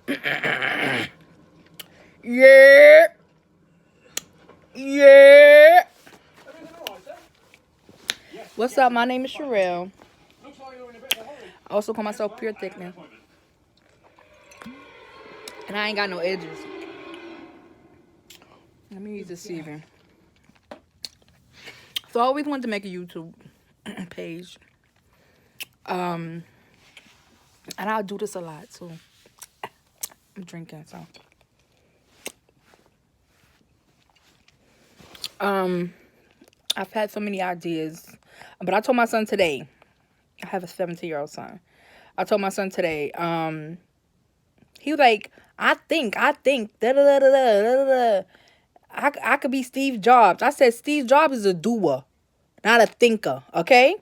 Yeah. Yeah. What's up? My name is Sherelle. I also call myself Pure Thickness. And I ain't got no edges. Let me use this deceiving. So I always wanted to make a YouTube page. And I'll do this a lot, so I'm drinking, so. I've had so many ideas. But I told my son today, I have a 17-year-old son. I told my son today, he was like, I think, da da da da da da da. I could be Steve Jobs. I said Steve Jobs is a doer, not a thinker. Okay,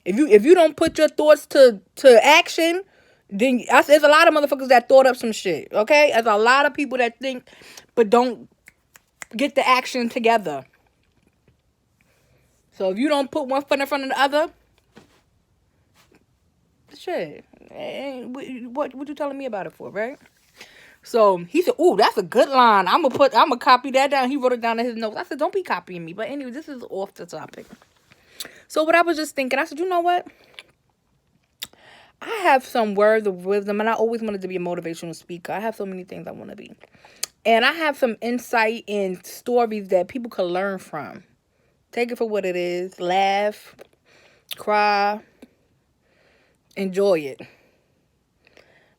if you don't put your thoughts to action, then there's a lot of motherfuckers that thought up some shit. Okay, there's a lot of people that think, but don't get the action together. So if you don't put one foot in front of the other, shit, what you telling me about it for, right? So he said, "Ooh, that's a good line. I'm gonna copy that down." He wrote it down in his notes. I said, "Don't be copying me." But anyway, this is off the topic. So what I was just thinking, I said, you know what? I have some words of wisdom, and I always wanted to be a motivational speaker. I have so many things I want to be, and I have some insight and stories that people can learn from. Take it for what it is. Laugh, cry, enjoy it.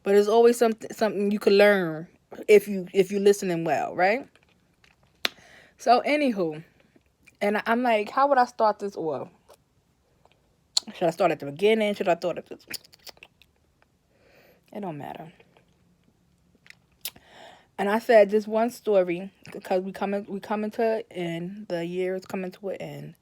But there's always something you can learn if you listening well, right? So anywho, and I'm like, how would I start this off? Should I start at the beginning? Should I start at this? It don't matter. And I said this one story because we coming to an end. The year is coming to an end.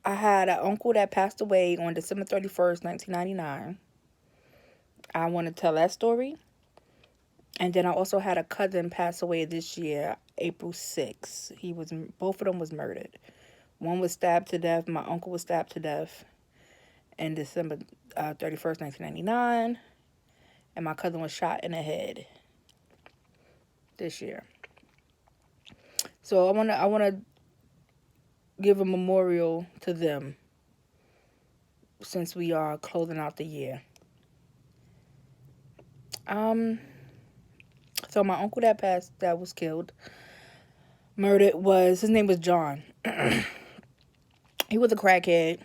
I had an uncle that passed away on December 31st, 1999. I want to tell that story. And then I also had a cousin pass away this year, April 6th. Both of them was murdered. One was stabbed to death. My uncle was stabbed to death in December 31st, 1999. And my cousin was shot in the head this year. So I wanna give a memorial to them since we are closing out the year. So my uncle that was killed, murdered, his name was John. He was a crackhead,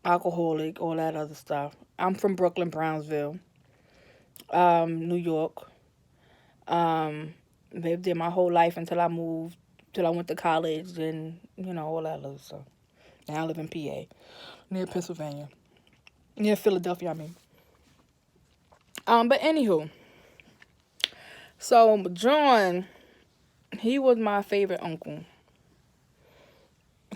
alcoholic, all that other stuff. I'm from Brooklyn, Brownsville, New York. Lived there my whole life until I went to college and, all that other stuff. Now I live in PA, near Pennsylvania, near Philadelphia, I mean. But anywho, so John, he was my favorite uncle.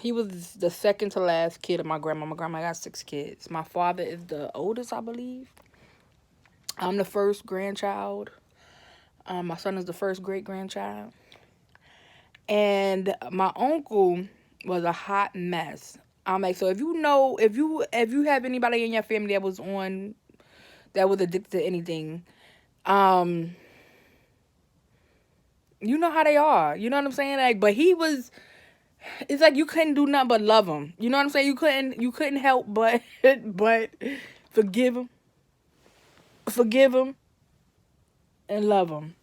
He was the second to last kid of my grandma. My grandma got 6 kids. My father is the oldest, I believe. I'm the first grandchild. My son is the first great-grandchild. And my uncle was a hot mess. I'm like, so if you have anybody in your family that was addicted to anything, you know how they are. You know what I'm saying? Like, but it's like you couldn't do nothing but love him. You know what I'm saying? You couldn't help but forgive him, and love him.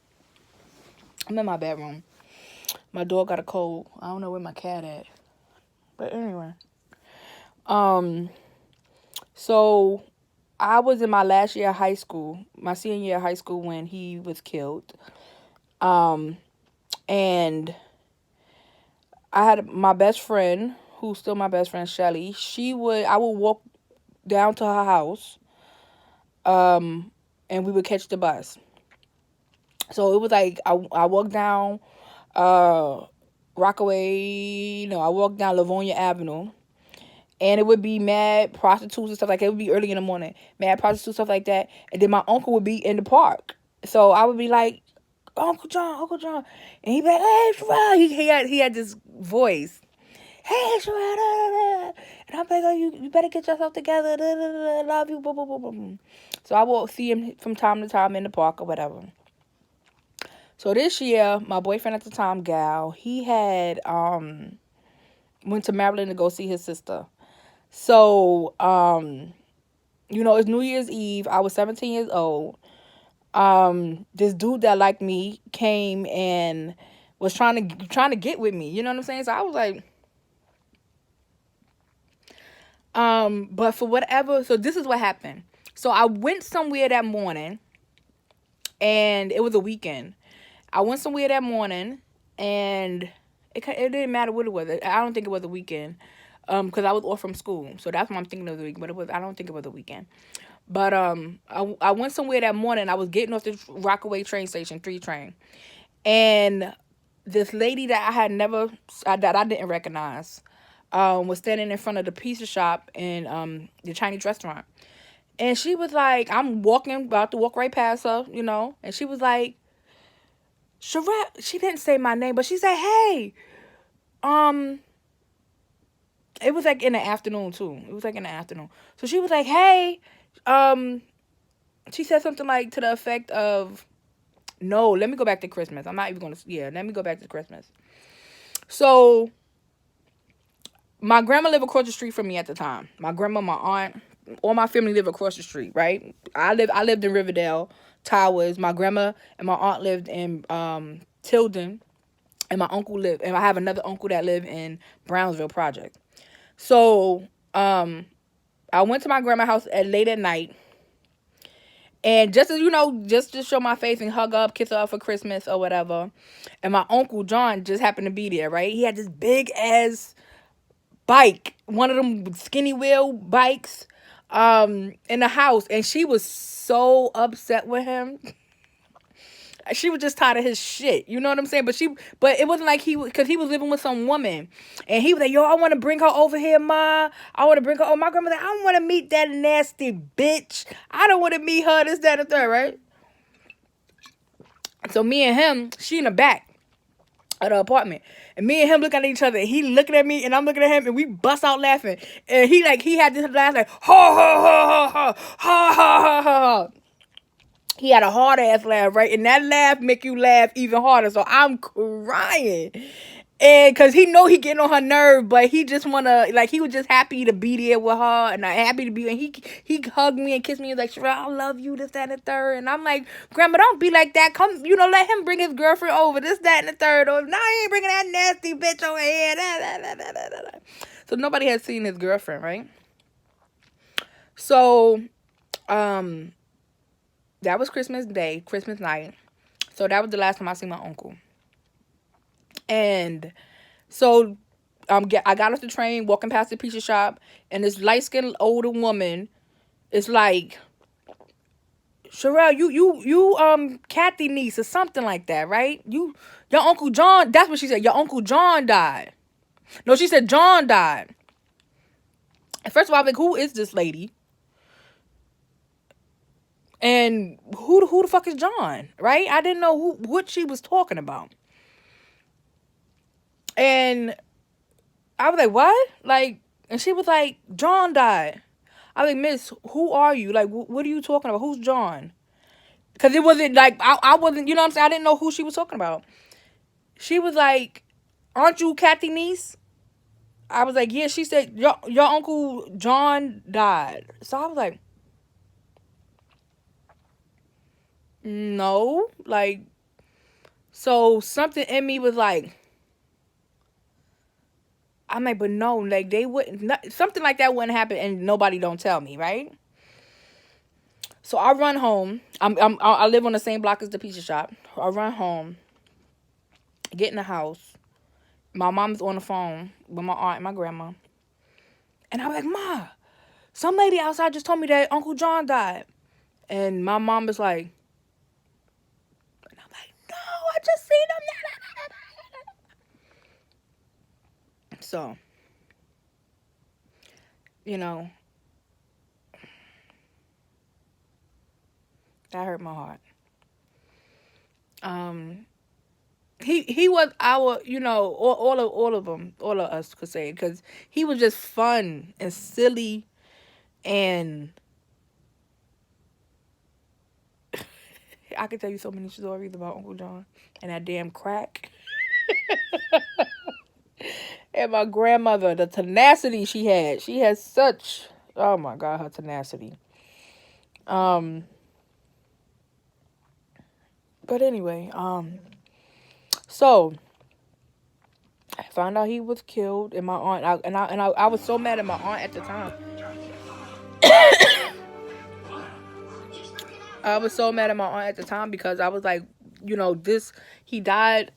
I'm in my bedroom. My dog got a cold. I don't know where my cat at. But anyway. So I was in my last year of high school, my senior year of high school when he was killed. And I had my best friend, who's still my best friend, Shelly. I would walk down to her house, and we would catch the bus. So it was like I walked down Rockaway. No, I walked down Livonia Avenue, and it would be mad prostitutes and stuff like that. It would be early in the morning, mad prostitutes, stuff like that. And then my uncle would be in the park, so I would be like, Uncle John, and he'd be like, hey, Sherelle. He had this voice, hey, Sherelle, and I'm like, oh, you better get yourself together. Da, da, da, love you. Boom, boom, boom, boom. So I will see him from time to time in the park or whatever. So this year, my boyfriend at the time, Gal, he had went to Maryland to go see his sister. So it's New Year's Eve. I was 17 years old. This dude that liked me came and was trying to get with me. You know what I'm saying? So I was like, but for whatever. So this is what happened. So I went somewhere that morning, and it was a weekend. I went somewhere that morning, and it didn't matter what it was. I don't think it was a weekend, because I was off from school. So that's what I'm thinking of the week. But I don't think it was a weekend. But I went somewhere that morning. I was getting off the Rockaway train station, 3 train, and this lady that I had that I didn't recognize, was standing in front of the pizza shop in the Chinese restaurant, and she was like, I'm about to walk right past her, and she was like, Sherelle. She didn't say my name, but she said, hey, it was like in the afternoon too. It was like in the afternoon. So she was like, hey, she said something like to the effect of, no, let me go back to Christmas. I'm not even going to, yeah, let me go back to Christmas. So my grandma lived across the street from me at the time. My grandma, my aunt, all my family lived across the street, right? I lived in Riverdale Towers. My grandma and my aunt lived in Tilden, and my uncle lived, and I have another uncle that lived in Brownsville Project. So I went to my grandma's house late at night, and just as just to show my face and hug up, kiss her up for Christmas or whatever. And my uncle John just happened to be there, right? He had this big ass bike, one of them skinny wheel bikes, in the house, and she was so upset with him. She was just tired of his shit. You know what I'm saying? But it wasn't like because he was living with some woman, and he was like, yo, I want to bring her over here, ma. I want to bring her. Oh, my grandmother, I don't want to meet that nasty bitch. I don't want to meet her. This, that, and the third, right? So me and him, she in the back of the apartment, and me and him looking at each other. And he looking at me, and I'm looking at him, and we bust out laughing. And he had this laugh like ha ha ha ha ha ha ha ha. He had a hard ass laugh, right? And that laugh make you laugh even harder. So I'm crying. And cause he know he getting on her nerve, but he just wanna, like, he was just happy to be there with her, and happy to be. And he hugged me and kissed me. He was like, Sherelle, I love you, this, that, and the third. And I'm like, Grandma, don't be like that. Come, let him bring his girlfriend over, this, that, and the third. Or now he ain't bringing that nasty bitch over here. So nobody had seen his girlfriend, right? So, that was Christmas Day, Christmas night. So that was the last time I seen my uncle. And so I got off the train, walking past the pizza shop, and this light-skinned older woman is like, Sherelle, you Kathy niece or something like that, right? Your Uncle John, that's what she said. Your Uncle John died. No, she said John died. And first of all, I was like, who is this lady? And who the fuck is John, right? I didn't know what she was talking about. And I was like, what? Like, and she was like, John died. I was like, Miss, who are you? Like, what are you talking about? Who's John? Because it wasn't like, I wasn't, you know what I'm saying? I didn't know who she was talking about. She was like, aren't you Kathy niece? I was like, yeah. She said, your Uncle John died. So I was like, no. Like, so something in me was like, I'm like, but no, like, they wouldn't, something like that wouldn't happen, and nobody don't tell me, right? So I run home. I live on the same block as the pizza shop. I run home, get in the house. My mom's on the phone with my aunt and my grandma. And I'm like, Ma, some lady outside just told me that Uncle John died. And my mom is like, and I'm like, no, I just seen him. So, that hurt my heart. he was our, all of us could say, because he was just fun and silly, and I could tell you so many stories about Uncle John and that damn crack. And my grandmother, the tenacity she had. She has such, oh my God, her tenacity. Um, but anyway, so I found out he was killed, and my aunt, I was so mad at my aunt at the time. I was so mad at my aunt at the time because I was like, he died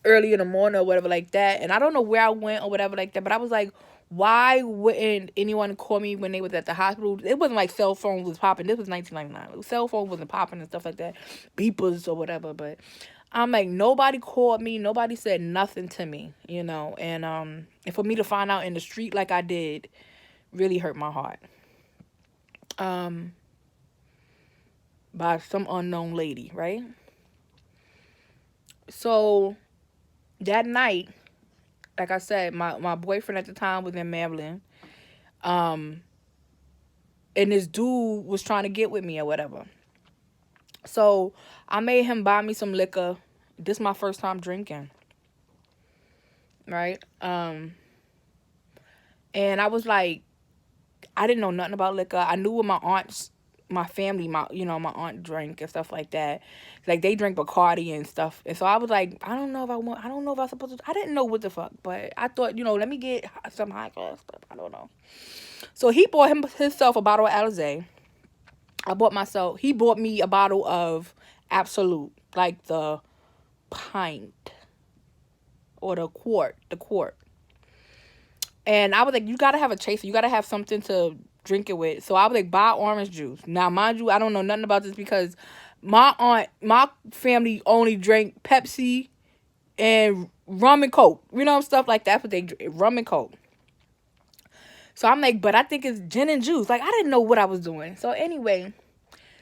early in the morning or whatever like that. And I don't know where I went or whatever like that, but I was like, why wouldn't anyone call me when they was at the hospital? It wasn't like cell phones was popping. This was 1999. Cell phone wasn't popping and stuff like that. Beepers or whatever. But I'm like, nobody called me. Nobody said nothing to me, and for me to find out in the street like I did really hurt my heart. Um, by some unknown lady, right? So that night, like I said, my boyfriend at the time was in Maryland. Um, and this dude was trying to get with me or whatever. So I made him buy me some liquor. This is my first time drinking. Right? And I was like, I didn't know nothing about liquor. I knew what my family, my aunt drank and stuff like that. Like they drink Bacardi and stuff. And so I was like, I don't know if I'm supposed to, I didn't know what the fuck, but I thought, let me get some high class stuff. I don't know. So he bought himself a bottle of Alizé. He bought me a bottle of Absolute, like the pint or the quart. And I was like, you gotta have a chaser. You gotta have something to drink it with. So I was like, buy orange juice. Now, mind you, I don't know nothing about this because my family only drank Pepsi and rum and Coke. Stuff like that. That's what they drink, rum and Coke. So I'm like, but I think it's gin and juice. Like, I didn't know what I was doing. So anyway,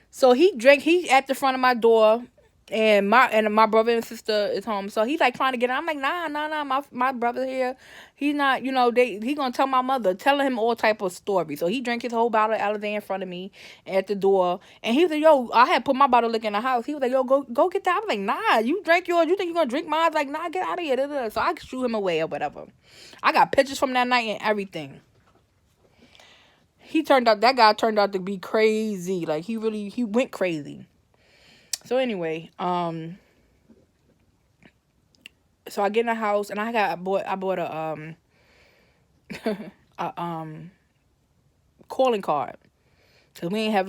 he at the front of my door. And my brother and sister is home, so he's like trying to get in. I'm like, nah, my brother here, he's not, he gonna tell my mother, telling him all type of stories. So he drank his whole bottle of Alizé in front of me at the door, and he was like, yo, I had put my bottle of liquor in the house. He was like, yo, go get that. I was like, nah, you drank yours. You think you gonna drink mine? I was like, nah, get out of here. So I shoo him away or whatever. I got pictures from that night and everything. That guy turned out to be crazy. Like he went crazy. So anyway, so I get in the house and I bought a a calling card. Cause we ain't have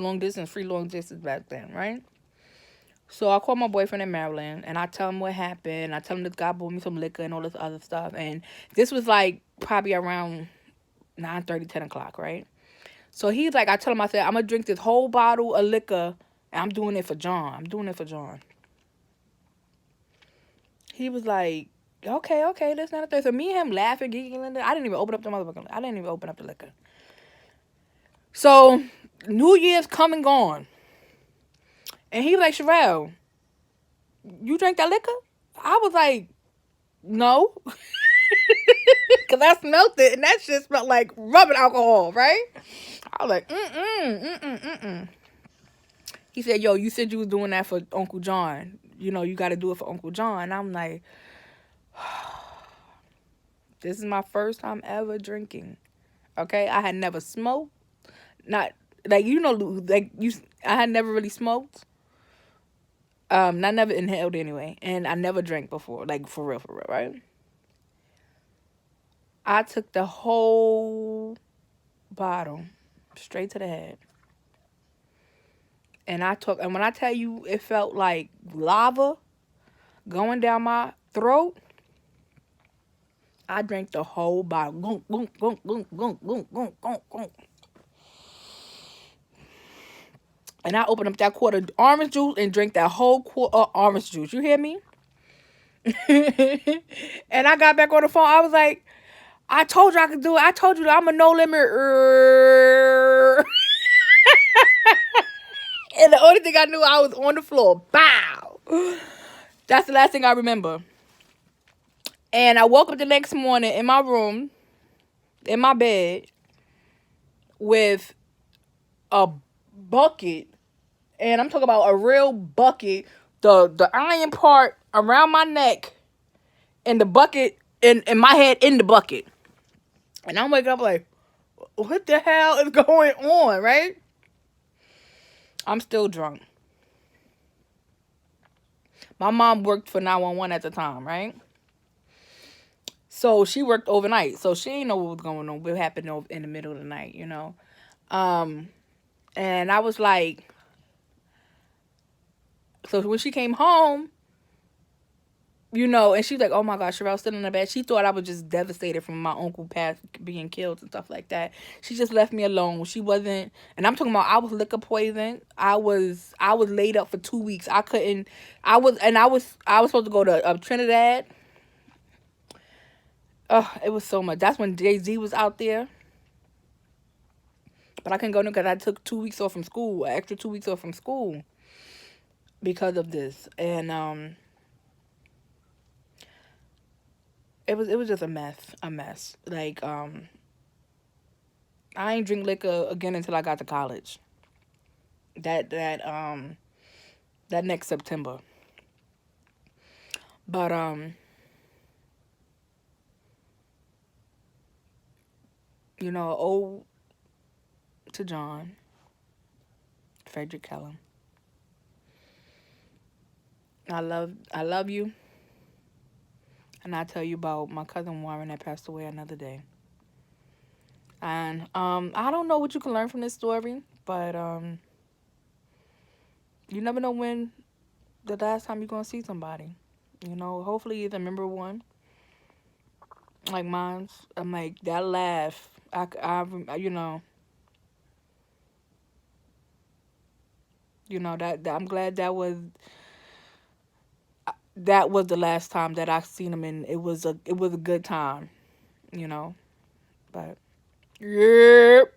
free long distance back then, right? So I call my boyfriend in Maryland and I tell him what happened. I tell him this guy bought me some liquor and all this other stuff. And this was like probably around 9:30, 10 o'clock, right? So he's like, I said, I'm gonna drink this whole bottle of liquor and I'm doing it for John. He was like, okay, that's not a thing. So me and him laughing, giggling. I didn't even open up the liquor. So New Year's come and gone. And he was like, Sherelle, you drank that liquor? I was like, no. Because I smelled it, and that shit smelled like rubbing alcohol, right? I was like, He said, yo, you said you was doing that for Uncle John. You got to do it for Uncle John. And I'm like, this is my first time ever drinking. Okay? I had never smoked. Not, like, I had never really smoked. I never inhaled anyway. And I never drank before. Like, for real, right? I took the whole bottle straight to the head. And when I tell you it felt like lava going down my throat, I drank the whole bottle. And I opened up that quart of orange juice and drank that whole quart of orange juice. You hear me? And I got back on the phone. I was like, I told you I could do it. I told you that I'm a no limit. And the only thing I knew, I was on the floor. Bow. That's the last thing I remember. And I woke up the next morning in my room, in my bed, with a bucket, and I'm talking about a real bucket, the iron part around my neck, and the bucket in my head in the bucket. And I'm waking up like, what the hell is going on, right? I'm still drunk. My mom worked for 911 at the time, right? So she worked overnight. So she didn't know what was going on, what happened in the middle of the night, you know? Um, and I was like, so when she came home, you know, and she's like, "Oh my gosh, Sherelle's still in the bed." She thought I was just devastated from my uncle being killed and stuff like that. She just left me alone. She wasn't, and I'm talking about I was liquor poisoned. I was laid up for 2 weeks. I couldn't. I was supposed to go to Trinidad. It was so much. That's when Jay-Z was out there, but I couldn't go because I took 2 weeks off from school, an extra 2 weeks off from school because of this, and it was just a mess. Like I ain't drink liquor again until I got to college. That that um that next September. But ode to John Frederick Kellum. I love you, and I'll tell you about my cousin Warren that passed away another day. And I don't know what you can learn from this story, but you never know when the last time you're gonna see somebody. Hopefully it's a member one like mine's. I'm like that laugh. That I'm glad that was the last time that I seen him, and it was a good time. you know. But yep.